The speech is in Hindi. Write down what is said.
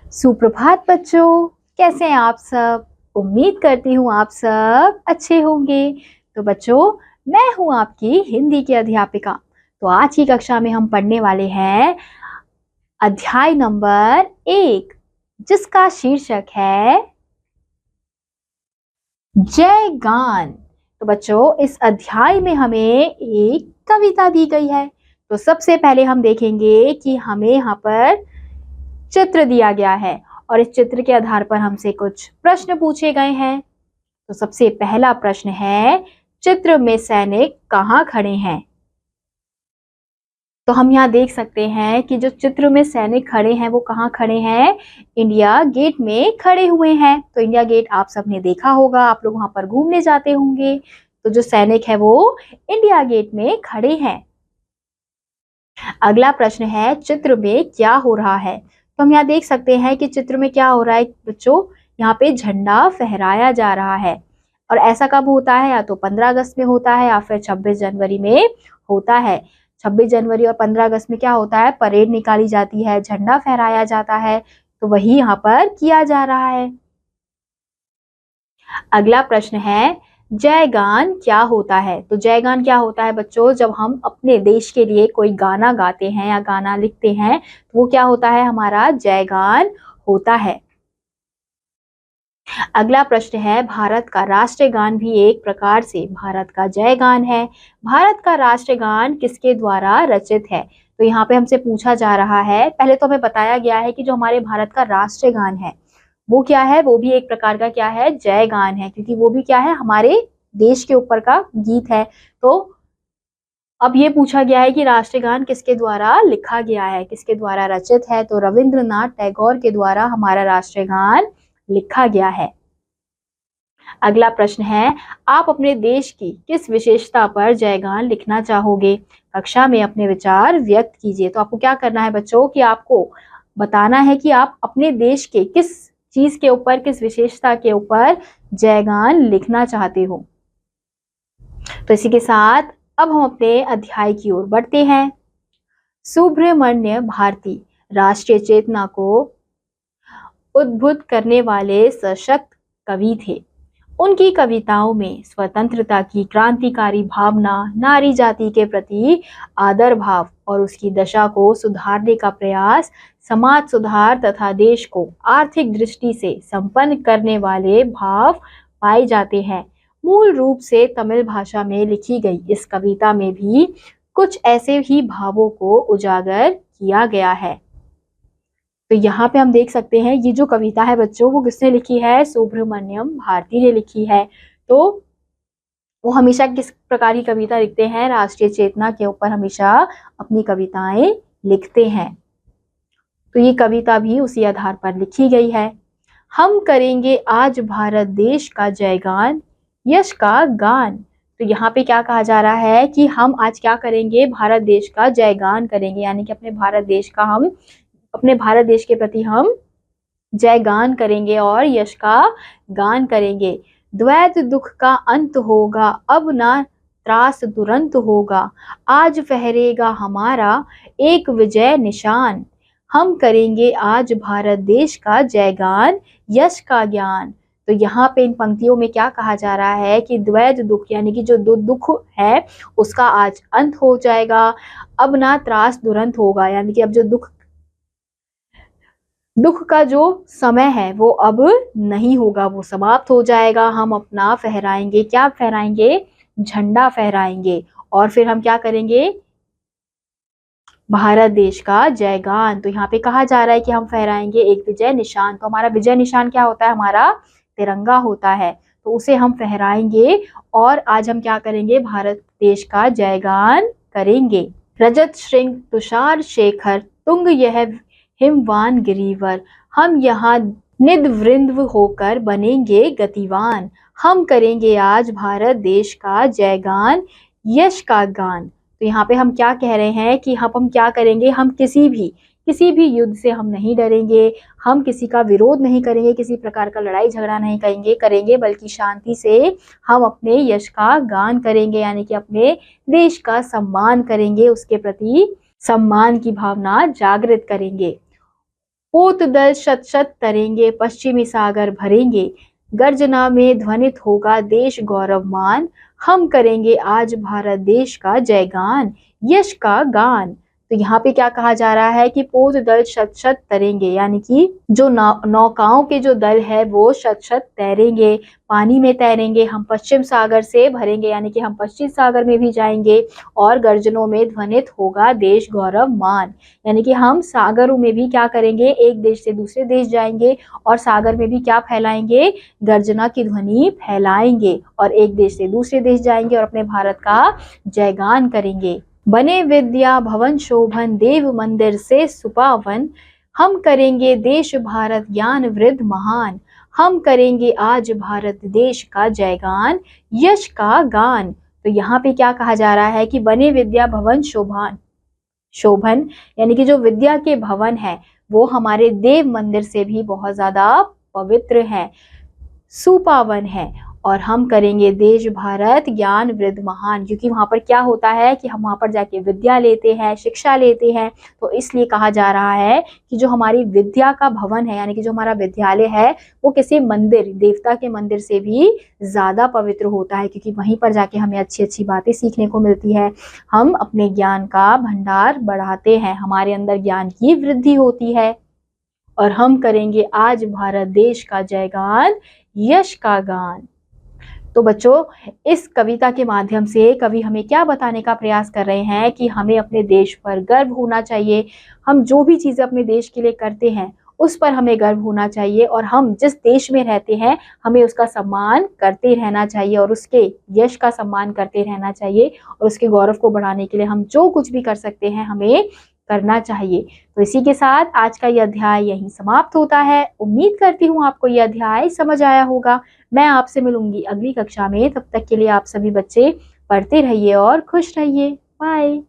सुप्रभात बच्चों, कैसे हैं आप सब। उम्मीद करती हूँ आप सब अच्छे होंगे। तो बच्चों, मैं हूँ आपकी हिंदी की अध्यापिका। तो आज की कक्षा में हम पढ़ने वाले हैं अध्याय नंबर 1, जिसका शीर्षक है जय गान। तो बच्चों, इस अध्याय में हमें एक कविता दी गई है। तो सबसे पहले हम देखेंगे कि हमें यहाँ पर चित्र दिया गया है और इस चित्र के आधार पर हमसे कुछ प्रश्न पूछे गए हैं। तो सबसे पहला प्रश्न है, चित्र में सैनिक कहाँ खड़े हैं। तो हम यहाँ देख सकते हैं कि जो चित्र में सैनिक खड़े हैं वो कहाँ खड़े हैं, इंडिया गेट में खड़े हुए हैं। तो इंडिया गेट आप सबने देखा होगा, आप लोग वहां पर घूमने जाते होंगे। तो जो सैनिक है वो इंडिया गेट में खड़े हैं। अगला प्रश्न है, चित्र में क्या हो रहा है। तो हम यहाँ देख सकते हैं कि चित्र में क्या हो रहा है बच्चों, यहाँ पे झंडा फहराया जा रहा है। और ऐसा कब होता है, या तो 15 अगस्त में होता है या फिर 26 जनवरी में होता है। 26 जनवरी और 15 अगस्त में क्या होता है, परेड निकाली जाती है, झंडा फहराया जाता है। तो वही यहाँ पर किया जा रहा है। अगला प्रश्न है, जय गान क्या होता है। तो जय गान क्या होता है बच्चों, जब हम अपने देश के लिए कोई गाना गाते हैं या गाना लिखते हैं तो वो क्या होता है, हमारा जय गान होता है। अगला प्रश्न है, भारत का राष्ट्रीय गान भी एक प्रकार से भारत का जय गान है। भारत का राष्ट्रीय गान किसके द्वारा रचित है। तो यहाँ पे हमसे पूछा जा रहा है, पहले तो हमें बताया गया है कि जो हमारे भारत का राष्ट्रीय गान है वो क्या है, वो भी एक प्रकार का क्या है, जय गान है, क्योंकि वो भी क्या है, हमारे देश के ऊपर का गीत है। तो अब ये पूछा गया है कि राष्ट्रीय गान किसके द्वारा लिखा गया है, किसके द्वारा रचित है। तो रविंद्रनाथ टैगोर के द्वारा हमारा राष्ट्रीय गान लिखा गया है। अगला प्रश्न है, आप अपने देश की किस विशेषता पर जय गान लिखना चाहोगे। कक्षा में अपने विचार व्यक्त कीजिए। तो आपको क्या करना है बच्चों, कि आपको बताना है कि आप अपने देश के किस चीज के ऊपर, किस विशेषता के ऊपर जय गान लिखना चाहते हो। तो इसी के साथ अब हम अपने अध्याय की ओर बढ़ते हैं। सुब्रमण्य भारती राष्ट्रीय चेतना को उद्बुद्ध करने वाले सशक्त कवि थे। उनकी कविताओं में स्वतंत्रता की क्रांतिकारी भावना, नारी जाति के प्रति आदर भाव और उसकी दशा को सुधारने का प्रयास, समाज सुधार तथा देश को आर्थिक दृष्टि से संपन्न करने वाले भाव पाए जाते हैं। मूल रूप से तमिल भाषा में लिखी गई इस कविता में भी कुछ ऐसे ही भावों को उजागर किया गया है। तो यहाँ पे हम देख सकते हैं ये जो कविता है बच्चों, वो किसने लिखी है, सुब्रमण्यम भारती ने लिखी है। तो वो हमेशा किस प्रकार की कविता लिखते हैं, राष्ट्रीय चेतना के ऊपर हमेशा अपनी कविताएं लिखते हैं। तो ये कविता भी उसी आधार पर लिखी गई है। हम करेंगे आज भारत देश का जयगान, यश का गान। तो यहाँ पे क्या कहा जा रहा है कि हम आज क्या करेंगे, भारत देश का जयगान करेंगे, यानी कि अपने भारत देश के प्रति हम जय गान करेंगे और यश का गान करेंगे। द्वैत दुख का अंत होगा, अब ना त्रास दुरंत होगा, आज फहरेगा हमारा एक विजय निशान। हम करेंगे आज भारत देश का जय गान, यश का ज्ञान। तो यहाँ पे इन पंक्तियों में क्या कहा जा रहा है कि द्वैत दुख यानी कि जो दुख है उसका आज अंत हो जाएगा, अब ना त्रास दुरंत होगा, यानी कि अब जो दुख का जो समय है वो अब नहीं होगा, वो समाप्त हो जाएगा। हम अपना फहराएंगे, क्या फहराएंगे, झंडा फहराएंगे। और फिर हम क्या करेंगे, भारत देश का जयगान। तो यहाँ पे कहा जा रहा है कि हम फहराएंगे एक विजय निशान। तो हमारा विजय निशान क्या होता है, हमारा तिरंगा होता है। तो उसे हम फहराएंगे और आज हम क्या करेंगे, भारत देश का जयगान करेंगे। रजत श्रृंग तुषार शेखर तुंग यह हिमवान गिरिवर, हम यहाँ निद्वृंद होकर बनेंगे गतिवान। हम करेंगे आज भारत देश का जयगान, यश का गान। तो यहाँ पे हम क्या कह रहे हैं कि हम क्या करेंगे, हम किसी भी युद्ध से हम नहीं डरेंगे, हम किसी का विरोध नहीं करेंगे, किसी प्रकार का लड़ाई झगड़ा नहीं करेंगे, बल्कि शांति से हम अपने यश का गान करेंगे, यानी कि अपने देश का सम्मान करेंगे, उसके प्रति सम्मान की भावना जागृत करेंगे। पोतदल शत शत तरेंगे, पश्चिमी सागर भरेंगे, गर्जना में ध्वनित होगा देश गौरवमान, हम करेंगे आज भारत देश का जयगान, यश का गान। तो यहाँ पे क्या कहा जा रहा है कि पोत दल शत शत तरेंगे, यानी कि जो नौकाओं के जो दल है वो शत शत तैरेंगे, पानी में तैरेंगे, हम पश्चिम सागर से भरेंगे, यानी कि हम पश्चिम सागर में भी जाएंगे, और गर्जनों में ध्वनित होगा देश गौरव मान, यानी कि हम सागरों में भी क्या करेंगे, एक देश से दूसरे देश जाएंगे और सागर में भी क्या फैलाएंगे, गर्जना की ध्वनि फैलाएंगे, और एक देश से दूसरे देश जाएंगे और अपने भारत का जयगान करेंगे। बने विद्या भवन शोभन, देव मंदिर से सुपावन, हम करेंगे देश भारत ज्ञान वृद्ध महान, हम करेंगे आज भारत देश का जयगान, यश का गान। तो यहाँ पे क्या कहा जा रहा है कि बने विद्या भवन शोभन, शोभन यानी कि जो विद्या के भवन है वो हमारे देव मंदिर से भी बहुत ज्यादा पवित्र है, सुपावन है, और हम करेंगे देश भारत ज्ञान वृद्ध महान, क्योंकि वहां पर क्या होता है कि हम वहां पर जाके विद्या लेते हैं, शिक्षा लेते हैं, तो इसलिए कहा जा रहा है कि जो हमारी विद्या का भवन है, यानी कि जो हमारा विद्यालय है वो किसी मंदिर, देवता के मंदिर से भी ज्यादा पवित्र होता है, क्योंकि वहीं पर जाके हमें अच्छी अच्छी बातें सीखने को मिलती है, हम अपने ज्ञान का भंडार बढ़ाते हैं, हमारे अंदर ज्ञान की वृद्धि होती है, और हम करेंगे आज भारत देश का जयगान, यश का गान। तो बच्चों, इस कविता के माध्यम से कवि हमें क्या बताने का प्रयास कर रहे हैं कि हमें अपने देश पर गर्व होना चाहिए, हम जो भी चीजें अपने देश के लिए करते हैं उस पर हमें गर्व होना चाहिए, और हम जिस देश में रहते हैं हमें उसका सम्मान करते रहना चाहिए, और उसके यश का सम्मान करते रहना चाहिए, और उसके गौरव को बढ़ाने के लिए हम जो कुछ भी कर सकते हैं हमें करना चाहिए। तो इसी के साथ आज का यह अध्याय यहीं समाप्त होता है। उम्मीद करती हूँ आपको यह अध्याय समझ आया होगा। मैं आपसे मिलूंगी अगली कक्षा में, तब तक के लिए आप सभी बच्चे पढ़ते रहिए और खुश रहिए। बाय।